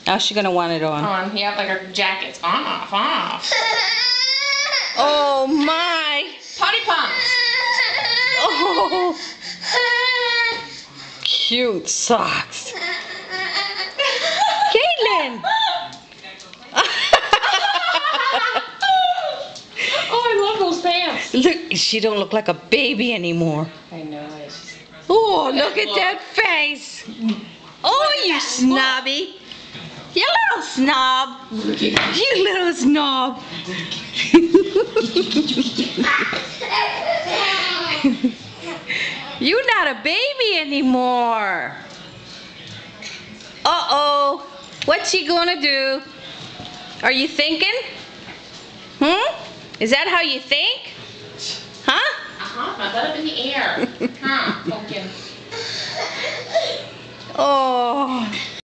Oh, she's gonna want it on. On, yeah, like her jacket's on, off. Oh my! Potty pumps. Oh, cute socks. Caitlin! Oh, I love those pants. Look, she don't look like a baby anymore. I know it. Oh, look at that face. Oh, you snobby. You little snob. You little snob. You're not a baby anymore. Uh-oh. What's she gonna do? Are you thinking? Is that how you think? Huh? My butt up in the air. Pumpkin. Oh.